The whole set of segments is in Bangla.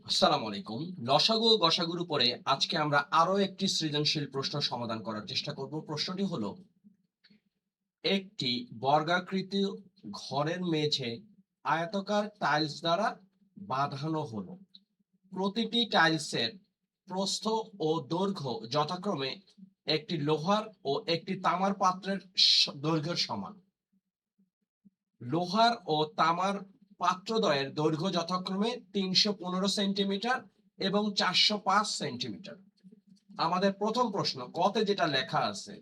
আসসালামু আলাইকুম। লসাগু ও গসাগুর উপরে আজকে আমরা আরো একটি সৃজনশীল প্রশ্ন সমাধান করার চেষ্টা করব। প্রশ্নটি হলো, একটি বর্গাকৃতি ঘরের মেঝে আয়তাকার টাইলস দ্বারা বাঁধানো হলো। প্রতিটি টাইলসের প্রস্থ ও দৈর্ঘ্য যথাক্রমে একটি লোহার ও একটি তামার পাত্রের দৈর্ঘ্যের সমান। লোহার ও তামার পাত্রদ্বয়ের দৈর্ঘ্য যথাক্রমে ৩১৫ সেন্টিমিটার এবং ৪০৫ সেন্টিমিটার। আমাদের প্রথম প্রশ্ন কতে যেটা লেখা আছে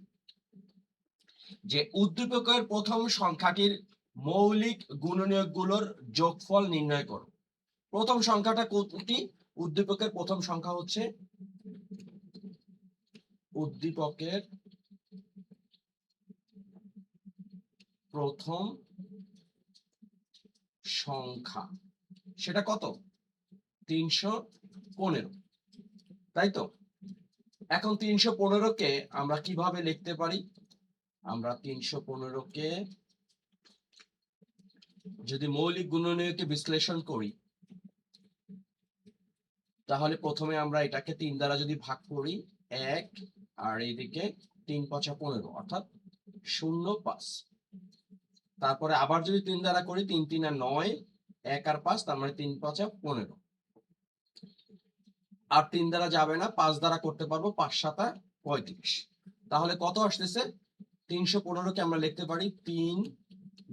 যে উদ্দীপকের প্রথম সংখ্যাটির মৌলিক গুণনীয়কগুলোর যোগফল নির্ণয় করো। প্রথম সংখ্যাটা কোনটি? উদ্দীপকের প্রথম সংখ্যা হচ্ছে উদ্দীপকের প্রথম সংখ্যা, সেটা কত? ৩১৫, তাই তো? এখন ৩১৫কে আমরা কিভাবে লিখতে পারি? আমরা ৩১৫কে যদি মৌলিক গুণনীয়কে বিশ্লেষণ করি, তাহলে প্রথমে আমরা এটাকে ৩ দ্বারা যদি ভাগ করি, ১ আর এইদিকে ৩ ৫ ১৫ অর্থাৎ ০৫। তারপরে আবার যদি ৩ দ্বারা করি, ৩ ৩ আর ৯, ১ আর ৫, তার মানে ৩ ৫ ১৫। আর ৩ দ্বারা যাবে না, ৫ দ্বারা করতে পারবো, ৫ ৭ ৩৫। তাহলে কত আসতেছে? ৩১৫কে আমরা লিখতে পারি ৩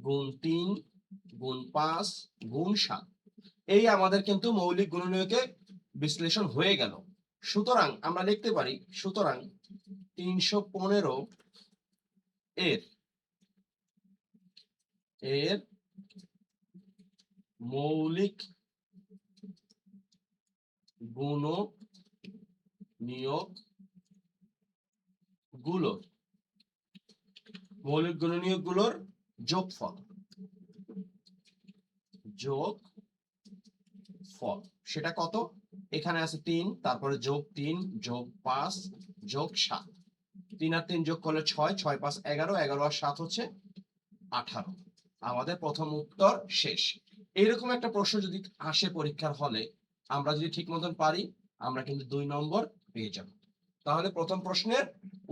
গুণ ৩ গুণ ৫ গুণ ৭। এই আমাদের কিন্তু মৌলিক গুণনীয়কে বিশ্লেষণ হয়ে গেল। সুতরাং আমরা লিখতে পারি, সুতরাং ৩১৫ এর এর মৌলিক গুণনীয়ক গুলোর যোগফল সেটা কত? এখানে আছে ৩, তারপরে যোগ ৩ যোগ ৫ যোগ ৭। ৩ আর ৩ যোগ করলে ৬, ৬ ৫ ১১, ১১ আর ৭ হচ্ছে ১৮। আমাদের প্রথম উত্তর শেষ। এইরকম একটা প্রশ্ন যদি আসে পরীক্ষার হলে, আমরা যদি ঠিক মতন পারি, আমরা কিন্তু ২ নম্বর পেয়ে যাব। তাহলে প্রথম প্রশ্নের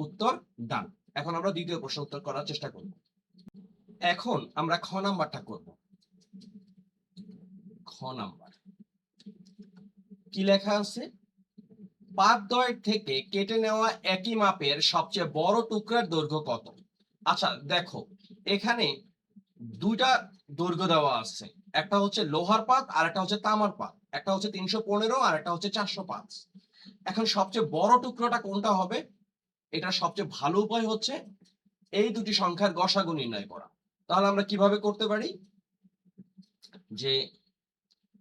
উত্তর ডান। এখন আমরা দ্বিতীয় প্রশ্ন উত্তর করার চেষ্টা করব। এখন আমরা খ নাম্বারটা করব। খ নাম্বার কি লেখা আছে? পাতদ্বয় থেকে কেটে নেওয়া একই মাপের সবচেয়ে বড় টুকরার দৈর্ঘ্য কত? আচ্ছা দেখো, এখানে দুইটা দৈর্ঘ্য দেওয়া আছে, একটা হচ্ছে লোহার পাত আর একটা হচ্ছে তামার পাত, একটা হচ্ছে ৩১৫ আর একটা হচ্ছে ৪০৫। এখন সবচেয়ে বড় টুকরোটা কোনটা হবে? এটা সবচেয়ে ভালো উপায় হচ্ছে এই দুটি সংখ্যার গসাগু নির্ণয় করা। তাহলে আমরা কিভাবে করতে পারি? যে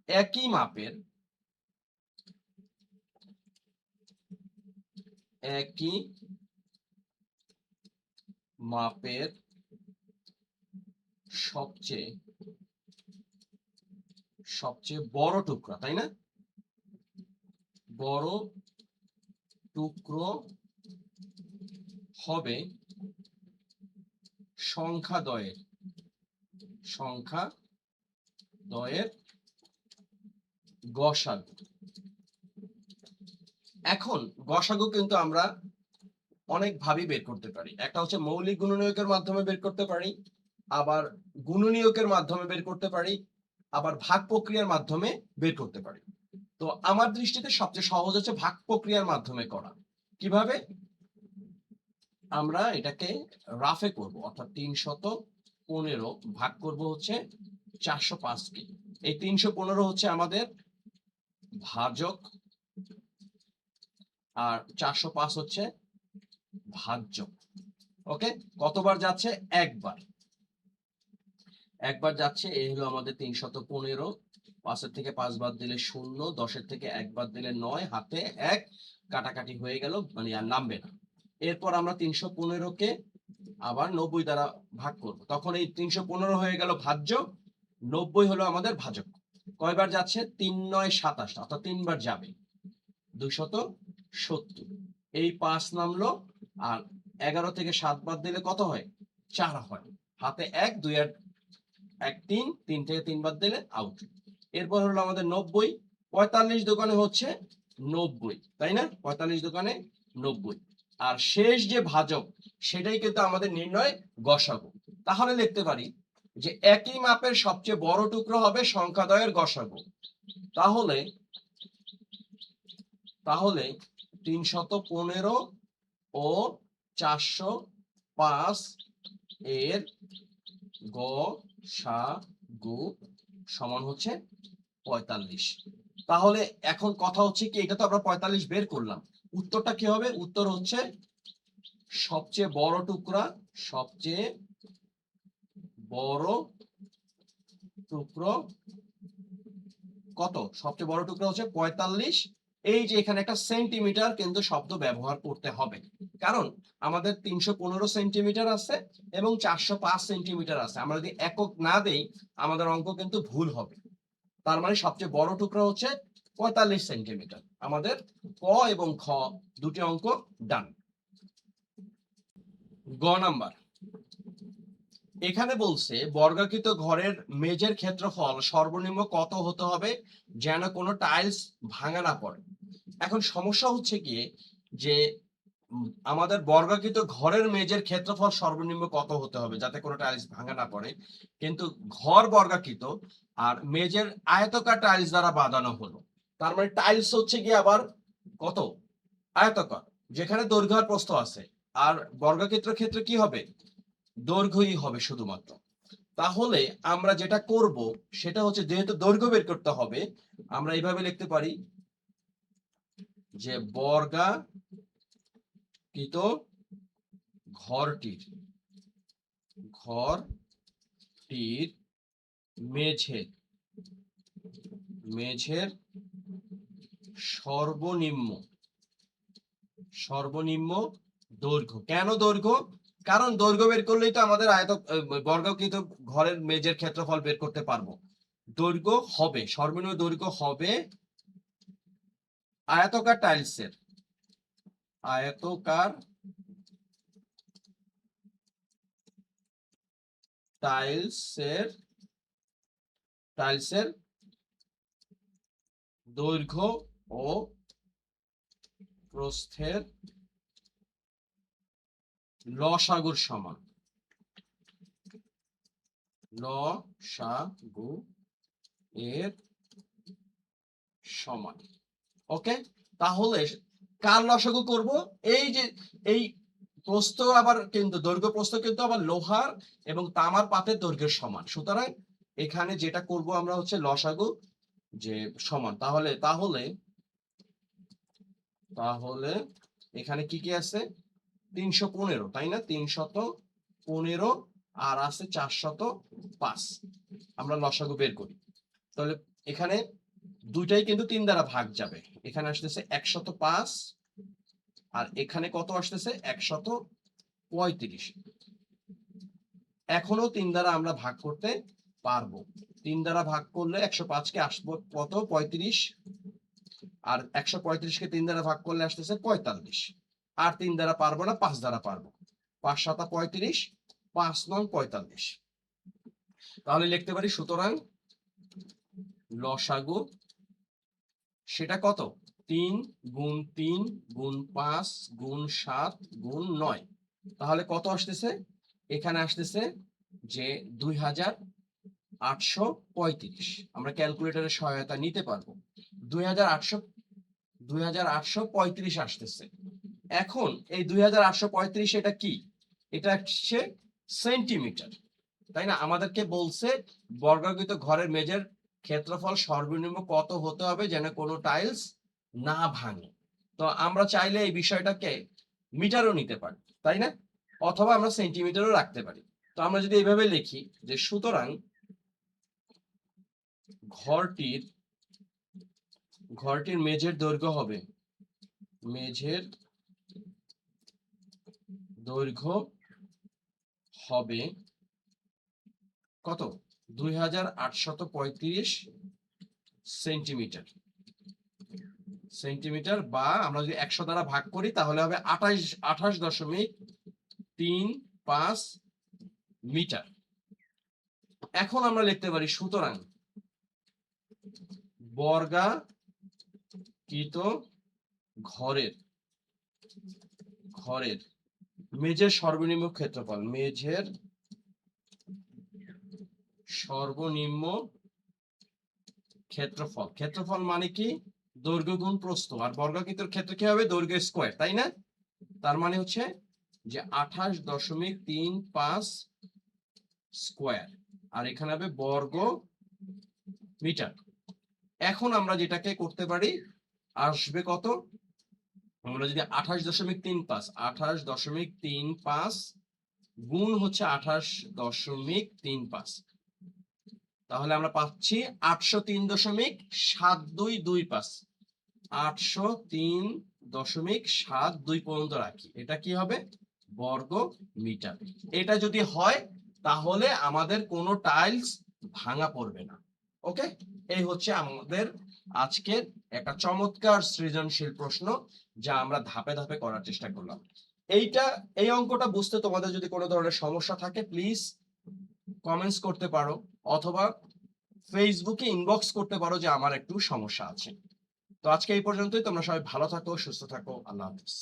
একই মাপের একই মাপের সবচেয়ে সবচেয়ে বড় টুকরা, তাই না? বড় টুকরো হবে সংখ্যাদ্বয়ের গসাগু। এখন গসাগু কিন্তু আমরা অনেক ভাবে বের করতে পারি। একটা হচ্ছে মৌলিক গুণনীয়কের মাধ্যমে বের করতে পারি, আবার গুণনীয়কের মাধ্যমে বের করতে পারি, আবার ভাগ প্রক্রিয়ার মাধ্যমে বের করতে পারি। তো আমার দৃষ্টিতে সবচেয়ে সহজ হচ্ছে ভাগ প্রক্রিয়ার মাধ্যমে করা। কিভাবে? আমরা এটাকে রাফে করব, অর্থাৎ ৩১৫ ভাগ করব হচ্ছে ৪০৫ কে। এই ৩১৫ হচ্ছে আমাদের ভাজক আর ৪০৫ হচ্ছে ভাজ্য। ওকে, কতবার যাচ্ছে? একবার। একবার যাচ্ছে, এই হলো আমাদের ৩১৫। ৫-এর থেকে ৫ বাদ দিলে ০, ১০-এর থেকে ১ বাদ দিলে ৯, হাতে ১, কাটাকাটি হয়ে গেল, মানে আর নামবে না। এরপর আমরা ৩১৫ কে আবার ৯০ দ্বারা ভাগ করব, তখন এই ৩১৫ হয়ে গেল ভাজ্য, ৯০ হলো আমাদের ভাজক। কয়বার যাচ্ছে? ৩-৯ ২৭, অর্থাৎ ৩ বার যাবে, ২৭০। এই ৫ নামলো, আর ১১ থেকে ৭ বাদ দিলে কত হয়? ৪ হয়, হাতে ১, ২ আর ১ ৩, ৩ থেকে ৩ বাদ দিলে আউট। এরপর হলো আমাদের ৯০, 45 দোকানে হচ্ছে 90, তাই না? 45 দোকানে 90, আর শেষ যে ভাজক সেটাই কিন্তু আমাদের নির্ণয় গসাগু। তাহলে লিখতে পারি যে একই মাপের সবচেয়ে বড় টুকরো হবে সংখ্যাদ্বয়ের গসাগু। তাহলে তাহলে 315 ও 405 এর গসাগু সমান হচ্ছে 45। তাহলে এখন কথা হচ্ছে কি, এটা তো আমরা 45 বের করলাম, উত্তরটা কি হবে? উত্তর হচ্ছে সবচেয়ে বড় টুকরা, সবচেয়ে বড় টুকরো কত? সবচেয়ে বড় টুকরো হচ্ছে 45। এই যে এখানে একটা সেন্টিমিটার কিন্তু শব্দ ব্যবহার করতে হবে, কারণ আমাদের 315 সেন্টিমিটার আছে এবং 405 সেন্টিমিটার আছে। আমরা যদি একক না দেই আমাদের অঙ্ক কিন্তু ভুল হবে। তার মানে সবচেয়ে বড় টুকরো হচ্ছে 45 সেন্টিমিটার। আমাদের ক এবং খ দুটি অঙ্ক ডান। গ নাম্বার, এখানে বলছে বর্গাকৃত ঘরের মেঝের ক্ষেত্রফল সর্বনিম্ন কত হতে হবে যেন কোনো টাইলস ভাঙা না পড়ে। এখন সমস্যা হচ্ছে গিয়ে যে আমাদের বর্গাকৃত ঘরের মেঝের ক্ষেত্রফল সর্বনিম্ন কত হতে হবে যাতে কোনো টাইলস ভাঙা না পড়ে, কিন্তু ঘর বর্গাকৃত আর মেঝের আয়তাকার টাইলস দ্বারা বাঁধানো হলো। তার মানে টাইলস হচ্ছে গিয়ে আবার কত? আয়তাকার, যেখানে দৈর্ঘ্য আর প্রস্থ আছে। আর বর্গাকৃত ক্ষেত্রে কি হবে? দৈর্ঘ্যই হবে শুধুমাত্র। তাহলে আমরা যেটা করব সেটা হচ্ছে, যেহেতু দৈর্ঘ্য বের করতে হবে, আমরা এইভাবে লিখতে পারি যে বর্গাকৃত ঘরটির মেঝের সর্বনিম্ন দৈর্ঘ্য। কেন দৈর্ঘ্য? কারণ দৈর্ঘ্য বের করলেই তো আমাদের বর্গাকৃত ঘরের মেঝের ক্ষেত্রফল বের করতে পারবো। দৈর্ঘ্য হবে, সর্বনিম্ন দৈর্ঘ্য হবে আয়তাকার টাইলসের দৈর্ঘ্য ও প্রস্থের লসাগুর সমান। লসাগু এর সমান। ওকে, তাহলে কার লসাগু করব? এই যে এই প্রস্থ আবার কিন্তু দৈর্ঘ্য প্রস্থ কিন্তু আবার লোহার এবং তামার পাতের দৈর্ঘ্যের সমান। সুতরাং এখানে যেটা করব আমরা হচ্ছে লসাগু যে সমান। তাহলে তাহলে তাহলে এখানে কি কি আছে? 315, তাই না? 315 আর আছে 405। আমরা লসাগু বের করি। তাহলে এখানে দুইটাই কিন্তু 3 দ্বারা ভাগ যাবে। এখানে আসতেছে 105 আর এখানে কত আসতেছে? 135। এখনো 3 দ্বারা আমরা ভাগ করতে পারবো। 3 দ্বারা ভাগ করলে 105 কে আসবো কত? 35। আর 135 কে 3 দ্বারা ভাগ করলে আসতেছে 45। আর 3 দ্বারা পারবো না, 5 দ্বারা পারবো। 5 7 35, 5 9 45। তাহলে লিখতে পারি সুতরাং লসাগু সেটা কত? 3 গুণ 3 গুণ 5 গুণ 7 গুণ 9। তাহলে কত আসতেছে? এখানে আসতেছে যে 2835। আমরা ক্যালকুলেটরের সহায়তা নিতে পারবো। 2835 আসতেছে। এখন এই 2835 এটা কি? এটা হচ্ছে সেন্টিমিটার, তাই না? আমাদেরকে বলছে বর্গাকৃত ঘরের মেঝের ক্ষেত্রফল সর্বনিম্ন কত হতে হবে যেন কোনো টাইলস না ভাঙে। তো আমরা চাইলে এই বিষয়টাকে মিটারও নিতে পারি, তাই না? অথবা আমরা সেন্টিমিটারও রাখতে পারি। তো আমরা যদি এইভাবে লিখি যে সুতরাং ঘরটির মেঝের দৈর্ঘ্য হবে কত? 2835 সেন্টিমিটার, বা আমরা যদি 100 দ্বারা ভাগ করি তাহলে হবে 28.35 মিটার। এখন আমরা লিখতে পারি সুতরাং কৃত ঘরের ঘরের মেঝের সর্বনিম্ন ক্ষেত্রফল, মেঝের সর্বনিম্ন ক্ষেত্রফল। ক্ষেত্রফল মানে কি? দৈর্ঘ্য গুণ প্রস্থ, আর বর্গাকৃতির ক্ষেত্রে কি হবে? দৈর্ঘ্য স্কয়ার, তাই না? তার মানে হচ্ছে যে 28.35 স্কয়ার, আর এখানে হবে বর্গ মিটার। এখন আমরা যেটাকে করতে পারি, আসবে কত? আমরা যদি 28.35 গুণ হচ্ছে 28.35, তাহলে আমরা পাচ্ছি 803.725। 803.725 পর্যন্ত রাখি, এটা কি হবে? বর্গ মিটার। এটা যদি হয় তাহলে আমাদের কোনো টাইলস ভাঙা পড়বে না। ওকে, এই হচ্ছে আমাদের আজকের একটা চমৎকার সৃজনশীল প্রশ্ন, যা আমরা ধাপে ধাপে করার চেষ্টা করলাম। এই অঙ্কটা বুঝতে তোমাদের যদি কোনো ধরনের সমস্যা থাকে, প্লিজ কমেন্টস করতে পারো, অথবা ফেসবুকে ইনবক্স করতে পারো যে আমার একটু সমস্যা আছে। তো আজকে এই পর্যন্তই। তোমরা সবাই ভালো থাকো, সুস্থ থাকো। আল্লাহ হাফেজ।